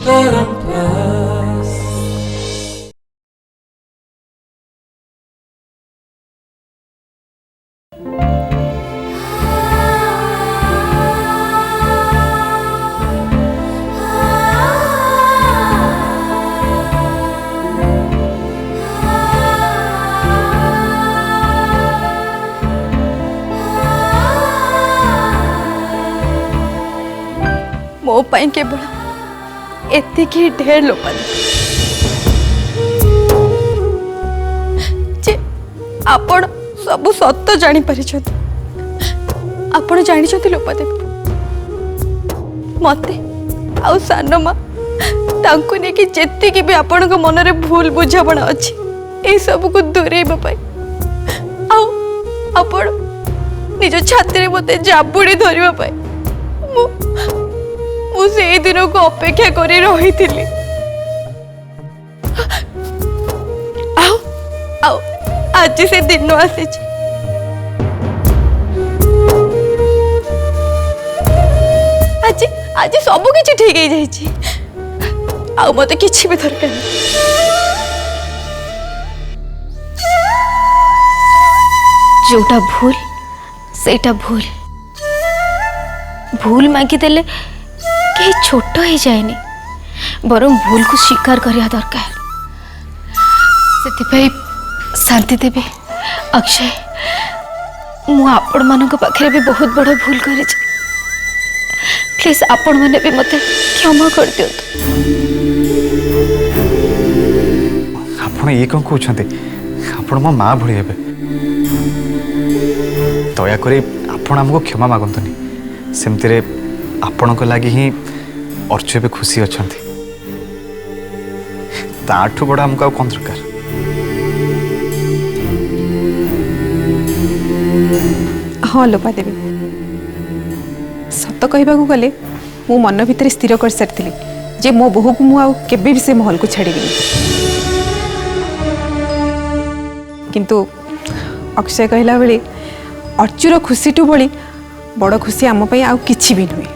मो पाई केवल एतिकी ढेर लोपाल जे आपण सब सत्य जानी परिछत आपण जानी छथि लोपादेवी मते आउ सानो मा तांको ने कि जेति कि भी आपण को मन रे भूल बुझापण अछि ए सब को दूरेबा पाई आउ आपण निज छाती रे मते जाबुड़ी धरिबा पाई मुझे ये दिनों को अपेक्षा करी रही थी। आओ आओ आज से दिन आसी आज आज सब किछि ठीक हो जाइछि आउ मते किछि भी दरकार जोटा भूल सेटा भूल भूल मागी देले कहीं छोट ही जाएनी बरं भूल को स्वीकार करिया दरकार से शांति देवी अक्षय मु आपण मान पाखे भी बहुत बड़ भूल कर प्लीज आपण मैंने भी मत क्षमा कर दियो आपण ये कौन कहते आपण मो माँ भली हे दयाक आपण आमको क्षमा मागंतुनी सेमती आपण को लगी ही अर्चु भी खुशी अच्छा ताठू बड़ा हमको कौन दरकार हाँ लोपा देवी सत कहवा गले मो मन भितर स्थिर कर सारी जे मो बोहू को मुझे भी से महल को छाड़ी किंतु अक्षय कहला बेले अर्चुर खुशी टू बड़ी बड़ खुशी आम आउ किछि भी नुहे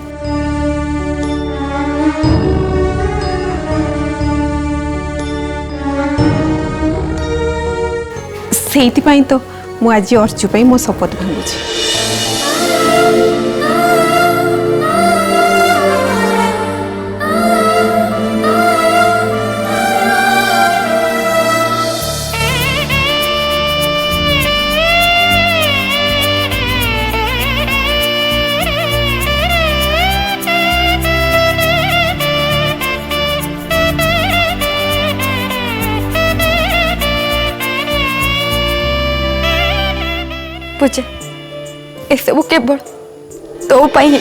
से तो मु आज अर्चु पाई मो शपथ भांगुची पूजा ए सब केवल तो पाई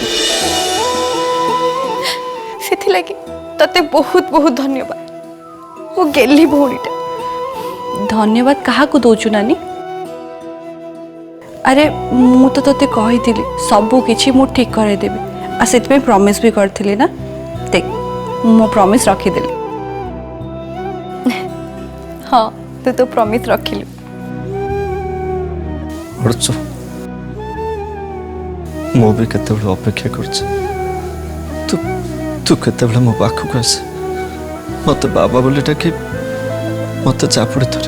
से लगी तते बहुत बहुत धन्यवाद वो गेली भौणीटा धन्यवाद कहा को दौचु नानी अरे मु तो तते कही सबू किछि मु ठीक करे देबी आ सेत पे प्रॉमिस भी करथिली ना देख मो प्रॉमिस रखी देली हाँ तू तो प्रॉमिस रखिलु अर्चु मो भी केते अपेक्षा कर तू तू केते मो पाखक आस मत बाबा बोली डाकी मत चापुड़ी धर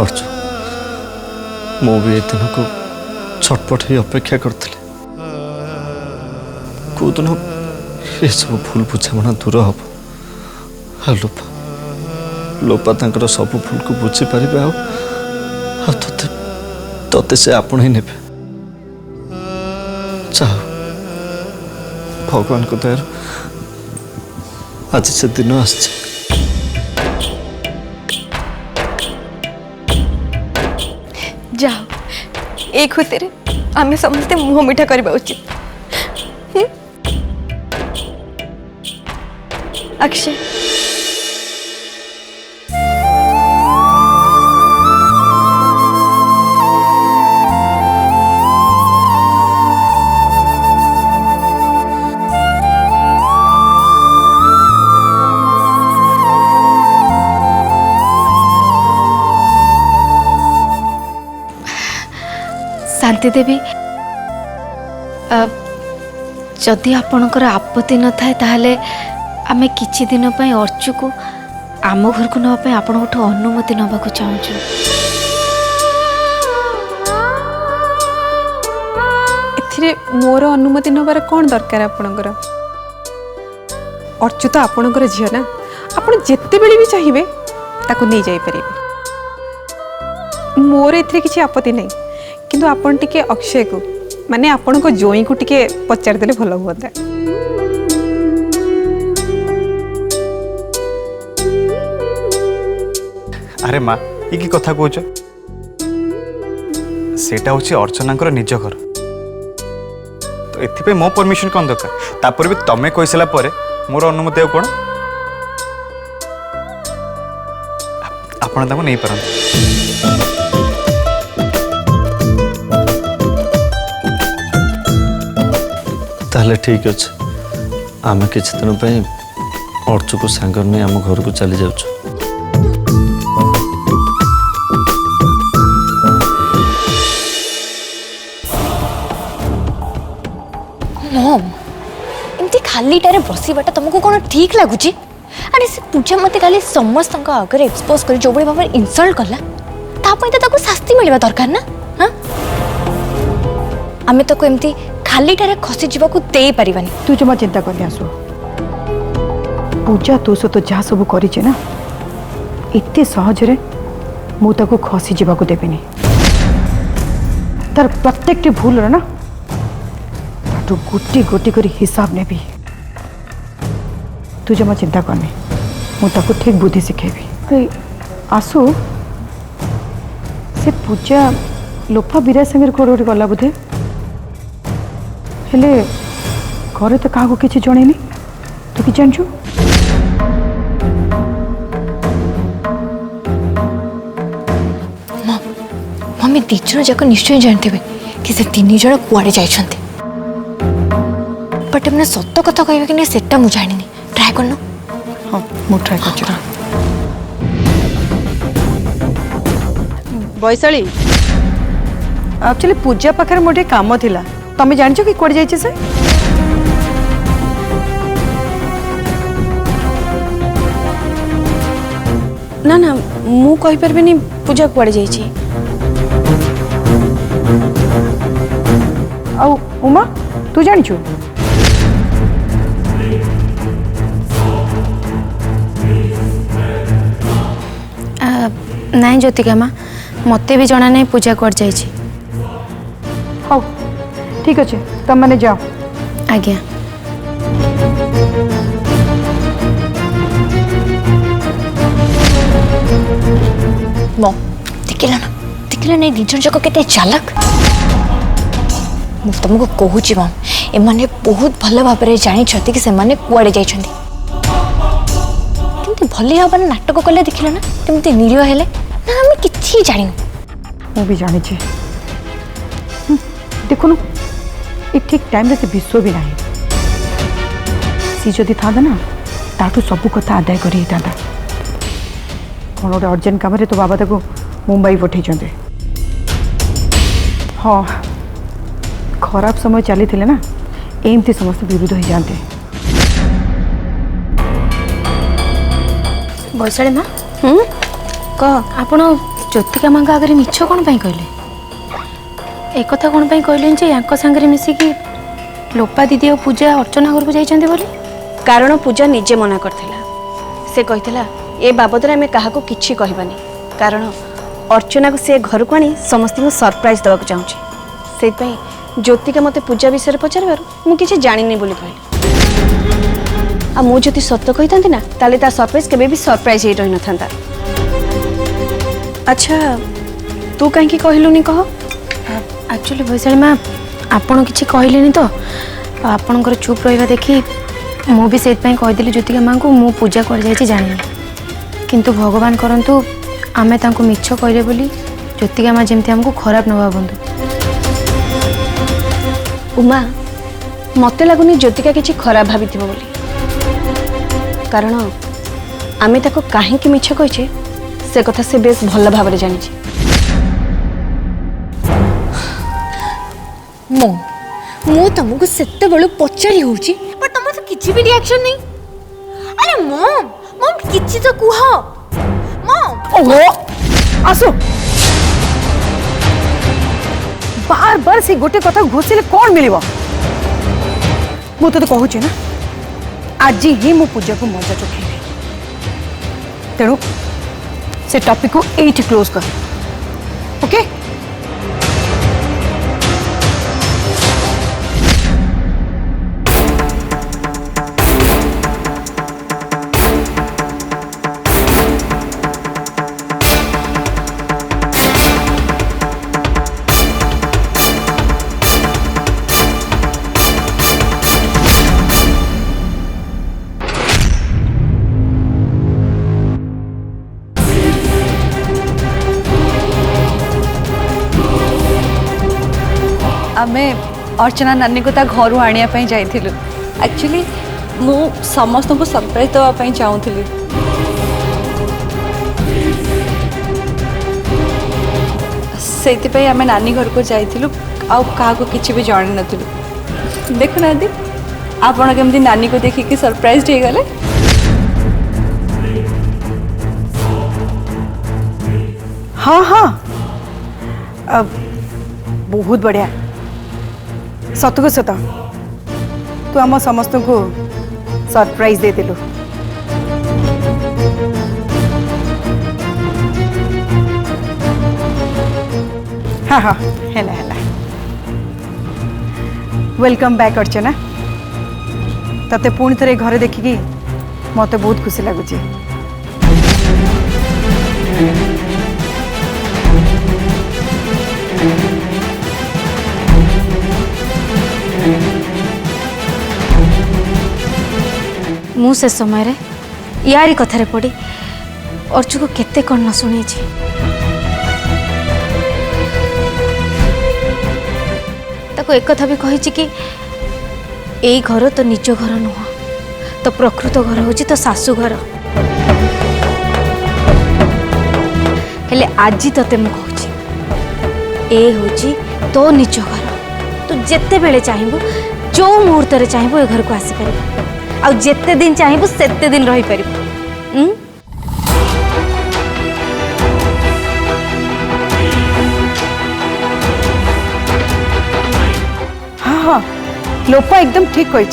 अर्चु मो भी ये दिन को छटपट ही अपेक्षा करथिले को दिन ये सब भूल बुझामणा दूर हम हाँ लोपा लोपा तांकर सब भूल को बुझी पारे आ तते तते से आपण ही नेबे चाह भगवान को दयार आज से दिन आछे जाओ ए खुशी रे आमे समस्ते मुह मिठा करबा उचित अक्षय शांति देवी जदि आपणकर आपत्ति न थाए ताहले आमे किछि दिन पई अर्चु को आम घर को नवा आपण अनुमति नबाक चाहूँ। एथिरे मोर अनुमति नबार कौन दरकार आपणकर? अर्चु तो आपणकर झील ना, आपण जेते बेले भी चाहिए ताको नहीं जाई परिबे। मोर एथिरे किछि आपत्ति नहीं, किंतु आपण टिके अक्षय को माने आपण को जोई को टिके पचार देले भलो होता। अरे माँ ये की कथा कौच सेटा हूँ अर्चना निज घर तो एथि मो परमिशन कौन दरकार तापर भी तमें कही सारा पर मोर अनुमति कौन आपण नहीं पारंत। ताहले ठीक अच्छे आम किसी दिन अर्चु को सांगर नहीं आम घर को चली जाऊँ। मम एमती खालीटारे बसवाटा तुमको कौन ठीक लगुच? अरे से पूजा मत खाली समस्त आगे एक्सपोज कर जो भाव में इनसल्ट कला तो शास्ति मिलवा दरकार ना। हाँ आम तो एमती खालीटारे खसी जावाक दे पारिबानी। तू जमा चिंता करनी आसु पूजा तो सहित जहाँ सब करिचे ना एते सहजरे मु ताको खसी जावाक देबिनी। तार प्रत्येक भूल ना तो गोटी गोटी करी हिसाब ने भी। तू जमा चिंता करनी मु ताको ठीक बुद्धि शिखेबी। अरे आसु से पूजा लोफा बिरा संगे कोड़ गला बोधे हेले घरे तो क्या किसी जन तू कि जानचु? मम्मी दीजन जाक निश्चय जानते कि से तीन जन कुआड़े जाइछन्ते बट हमने सत्य कथा कहबे कि नहीं सेटा मु जानिनी। ट्राई करनो। हाँ मु ट्राई कर। वैशाली एक्चुअली पूजा पाखे मोटे काम थिला तमें जानछ कि कोड जाइछे से? ना ना मु कहि परबेनी पूजा कुआड़े जाइछि। आउ उमा तू जानचु? नाई ज्योतिका माँ मते भी जना नहीं पूजा कर जाइछि। हाँ ठीक अच्छे तुम मैंने जाओ। आज्ञा। मो देखिला नहीं दीजन जाक केते चालाक। मु तुमको कहूची मम एमाने बहुत भल भाव में जानी कि से माने कुआड़े जाइछन्ती किंतु भली भाव नाटक कले देखिला ना केमती निरीह हेले ना हम किछि जानिनु। मु भी जानी छे देखुनु ये ठीक टाइम से विश्व भी नहीं सी जदि था ना ताठू सब कथा आदाय करी था कौन गोटे अर्जेंट काम तो बाबा ताको मुंबई पठे। हाँ खराब समय चली थे ना एमती समस्त विरोध हो जाते। वैशाली माँ कह आपण ज्योतिका माँ आगे मिछ कौन कहले? एक कथा कौन कहले जे या सांगे मिसिकी लोपा दीदी और पूजा अर्चना घर को जाइछन्ते बोली? कारण पूजा निजे मना करथिला। से कहिथिला ए बाबद रे हमें काहाको किछि कहबानी कारण अर्चना को से घर को आनी समस्त को सरप्राइज देवाक चाहूची। से पई ज्योतिका मते पूजा विषय पचार मु किछि जानिनी बोली कहली। आ मु जति सत्य कहितांती ना ताले ता सरप्राइज केबे भी सरप्राइज हे रहि नथांता। अच्छा तू काहे कहलुनी कह? एक्चुअली वैशाली माँ आपण किछि कहलेनी तो आपणकर चुप रहिबा देखी मु भी सेतपई कहिदेली ज्योतिका माँ को मु पूजा कर जाइछि जानिनी किंतु भगवान करंतु आमे तांको मिछ कहले बोली ज्योतिका माँ जेमती हमको खराब न भाबंतु। उमा मते लागुनी ज्योतिका किछि खराब भाबिथिबो बोली कारण आमे ताको काहेकि मिछ कहिछे से कथा से बेस भल भाव जानी। मो मो तुमको सेते बेलू पचारि होउची पर तुम तो किछि भी रिएक्शन नहीं। अरे मॉम मॉम किछि तो कुह मॉम। ओहो आसो बार बार से गोटे कथा घोषिले कौन मिलिबो मु तो कहूची ना आज ही मो पूजा को मजा चुके तेणु से टॉपिक को एट क्लोज कर ओके। आमे अर्चना नानी को ता घर आनिया पई जाइथिलु। एक्चुअली मु समस्त को सरप्राइज दवा पई चाहूथिली। सेति पई आमे नानी घर को जाइथिलु आ का को किछि भी जानि नथिलु। देखु ना दी आपण केमती नानी को देखि के सरप्राइज हे गले। हाँ हाँ अब बहुत बढ़िया सत को सत तू आम समस्त को सरप्राइज दे दिलु। हाँ हाँ हैला हैला वेलकम बैक अर्चना तते पुणी थे घरे देखिकी मत बहुत खुशी लगुच। मु से समय रे यारी कथारे पड़ी अर्चु को केते कौन न शुणी ताको एक कथा भी कही कि एई घर तो निज घर नुह तो प्रकृत घर होची तो सासू घर हेले आज तते मु कहूची ए होची तो निज घर तू जेते बेले चाहिबो जो मुहूर्त रे चाहिबो ए घर को आसी परिबो आ जेते दिन चाहिबो सेते दिन रही परिबो। हाँ हाँ लोपा एकदम ठीक कही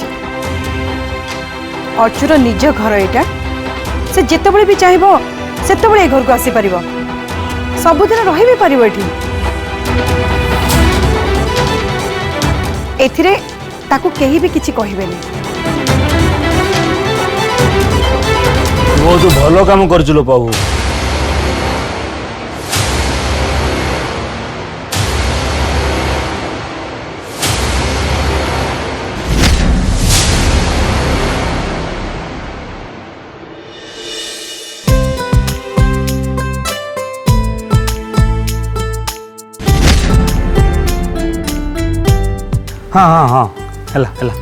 अर्चुर निज घर एटा से जिते बड़े भी चाहिए सेते बड़े घर को आसी परिबो सबुदिन रही भी परिबो एठी एथिरे ताकू केही भी किछि कहिबेनी। बहुत भल काम कर बाबू। हाँ हाँ हाँ हैला हैला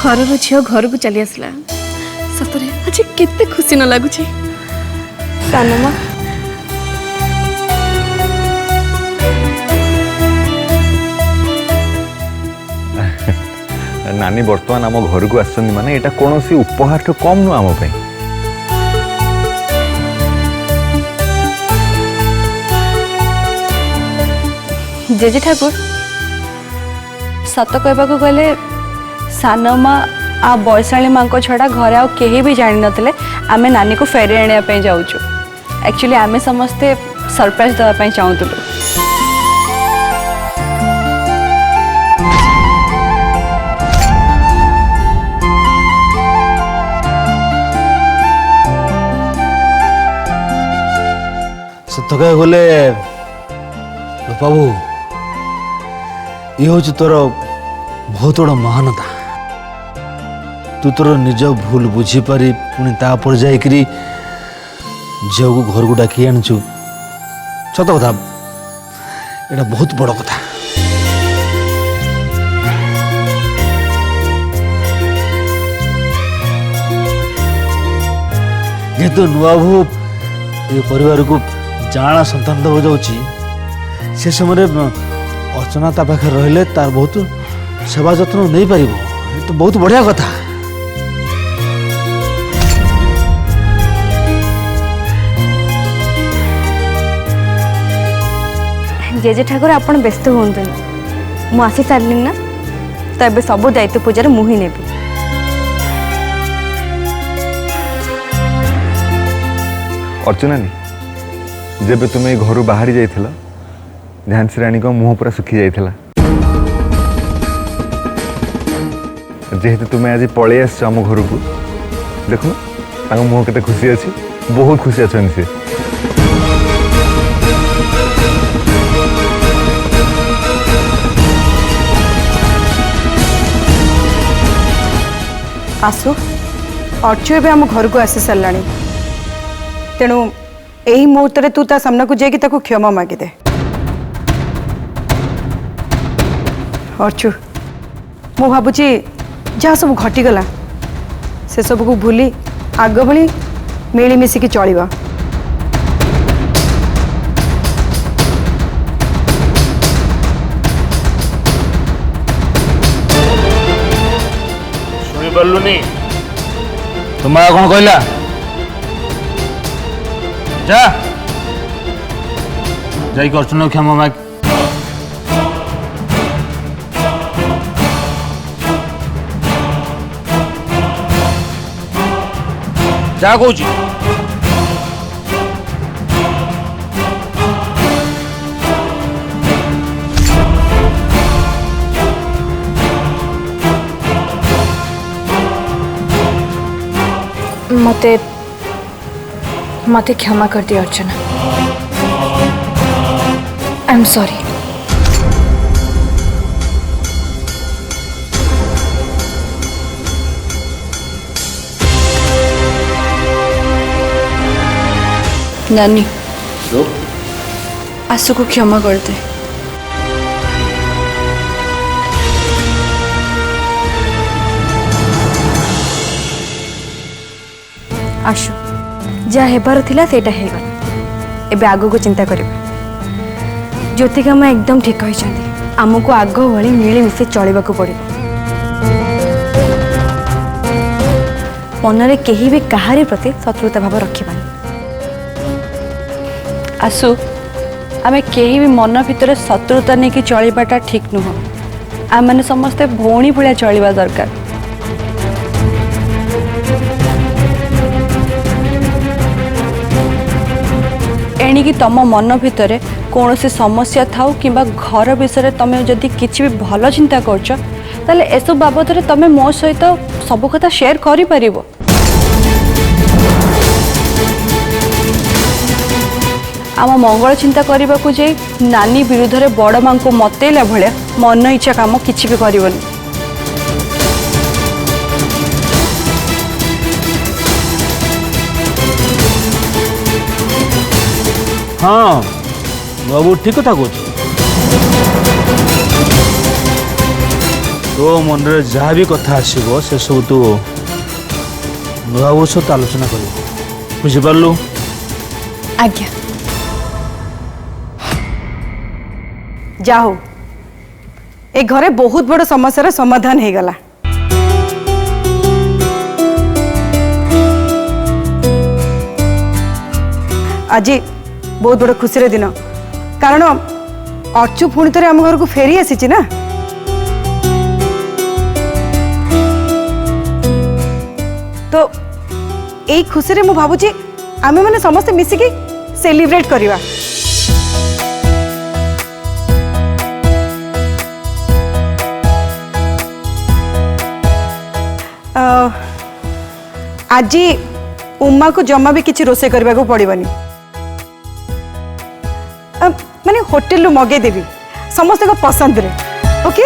घर झील घर को चली आसला सतरे आज केते खुशी न लगुची सानमा नानी बर्तमान आम घर को आसछन्ती माने एटा कोनोसी उपहार तो कम नु आम पे जेजे ठाकुर सत कहबा को गले सानमा आ बयसाणी माँ को छड़ा घरे आ केही भी जानि नथिले आमे नानी को फेरे आनिया पे जाउछु। एक्चुअली आमे समस्ते सरप्राइज दवा पे चाहूतलु। सत कह गले बाबू ये हूँ तोर बहुत बड़ा महानता तू तोर निज भूल बुझीपारी पुणी तापर जाकरी झील को घर को डाकी आनीचु सत कथा এটা ବହୁତ ବଡ଼ କଥା। ଯେହେତୁ ନୂଆ ବୋହୂ ଏ ପରିବାରକୁ ଜାଣା ସନ୍ତାନ ଦେବାକୁ ଯାଉଛି, ସେ ସମୟରେ ଅର୍ଚ୍ଚନା ତା ପାଖରେ ରହିଲେ ତାର ବହୁତ ସେବା ଯତ୍ନ ନେଇପାରିବ। ଏ ତ ବହୁତ ବଢ଼ିଆ କଥା। जेजे ठाकुर आपण व्यस्त हुंतु मु आसी सारली ना, तो एबे सब दायित्व पूजार मु ही नेबी। अर्चना नी जब तुम्हें घर बाहरी जाइथिला झांसी रानी को मुंह पूरा सुखी जाइथिला, जेहेतु तुम्हें आज पलि आस आम घर को देख मुँह के खुशी अच्छी, बहुत खुशी अच्छा सी। आसु अर्चु एवं आम घर को आसी सारा, तेणु यही मुहूर्त तू ता सामना को जाकि क्षमा मागिदे। अर्चु मु भावुची जहाँ सब घटीगला से सब को भूली आग भली मिलमिशिकी चलिबा। शुणी पार्लुनी तुम्हारा कौन कहला? जा जाइक अर्चना क्षमा माग। जा कहूँ मते मते क्षमा कर दिया अर्चना, आई एम सॉरी। नानी आसु को क्षमा कर दे। आशु जहाँ हेबार थिला सेटा हेगला, एबे आगो को चिंता करिबा। ज्योतिका मैं एकदम ठीक कहिसंती, आमको आग भली मिलमिशि चलिबा को पड़िबो। मनरे केही भी काहारी प्रति शत्रुता भाव रखिबानी। आसु आमे केही भी मन भितर शत्रुता नहीं कि चलवाटा ठीक नुह। आम मैंने समस्ते भौणी भाया चलवा दरकार। एणिकी तम मन भितर कौन सी समस्या थाउ कि घर विषय तुम जदि किसी भी भल चिंता करछ ताले एसब बाबद तुम मो सहित सब कथा शेयर करि परिबो। आम मंगल चिंता करने को जाई नानी विरुद्ध रे बड़ मां को मतैला भलिया मन इच्छा काम किछि भी करबनी। हाँ बाबू ठीक कथा कह तो मन रे जहाँ भी कथा आसो से सब तू नुआबू सहित आलोचना कर बुझिपारू। आज्ञा जाओ ए घरे बहुत बड़ समस्या समाधान हो गला। आज बहुत बड़ खुशी दिन कारण अर्चु पुणी थे आम घर को फेरी आसी ना। तो यही खुशी रे मु भावुची आमे माने समस्त मिसिकी सेलिब्रेट करिवा। आज उमा को जमा भी किसी रोसे करने को पड़ोनी। माने होटेल रू मगे देवी समस्त को पसंद रे। ओके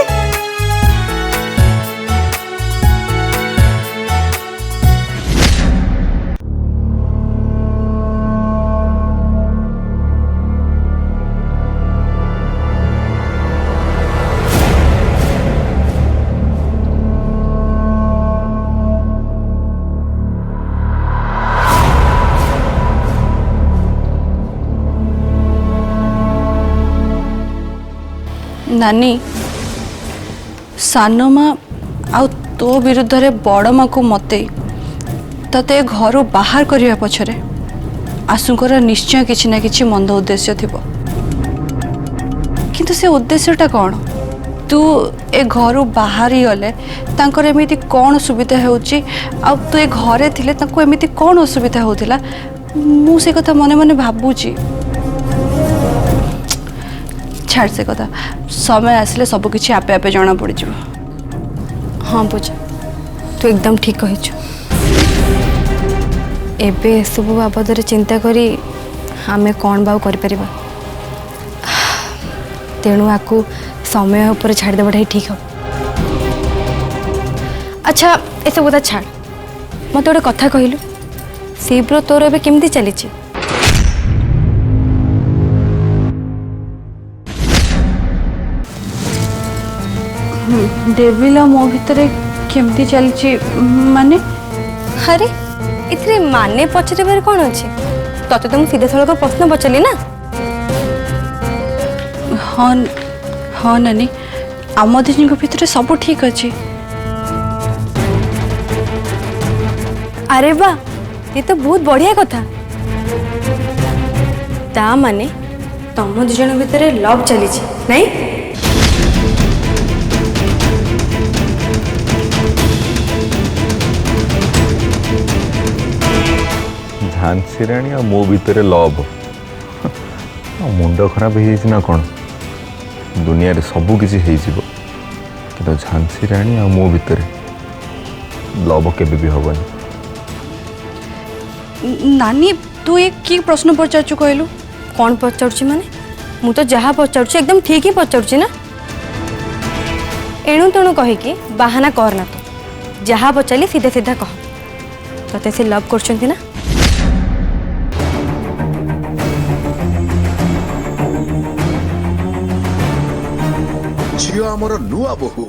नानी सान माँ आउ तो विरुद्ध रे बड़ माँ को मते तते घर बाहर करने पछरे आशुकर निश्चय किछि ना किछि मंद उद्देश्य थिबो किंतु से उद्देश्यटा कौन तू ए घर बाहर ही गले तांकर एमिति कौन सुविधा होउची आ तू ए घरे थिले तांको एमिति कौन असुविधा होतिला मु से कथा मने मने भाबुची छाड़ से कथा समय आसले सब किछि आपे आपे जाना पड़ जिवो। हाँ पूजा तू एकदम ठीक कहिଛୁ एबे सब बाबद चिंता करी आमे कौन बाव कर परिबा तेणु आकु समय ऊपर छाड़ देवाटा ही ठीक हो। अच्छा ये सब कथा छाड़ मत गोटे कथा कहलु शिवर तोर एबे केमती चली डेविल मो भितर केमती चलची माने अरे इतने माने पचरे बारे कौन अच्छे तते तो सीधे सड़क प्रश्न पचारि ना। हाँ हाँ नानी आम दिदी भितर सब ठीक अच्छे। अरे वाह ये तो बहुत बढ़िया कथा ता माने तुम दु जन भितर लव चली नहीं। झांसी राणी आ मो भितर लव मुंड खराब हो ना कौन दुनिया रे सबू किसी कि झांसी राणी आ मो भितर लव केबे भी हबनी। नानी तू एक की प्रश्न पचारछु कहलु कौन पचारुची माने मु तो जहाँ पचारुची एकदम ठीक ही पचारुची ना एणु तेणु कहीकि बाहाना करना तो जहाँ पचारि सीधा सीधा कह तते से लव करछंती ना। झियो आमर नुआ बहु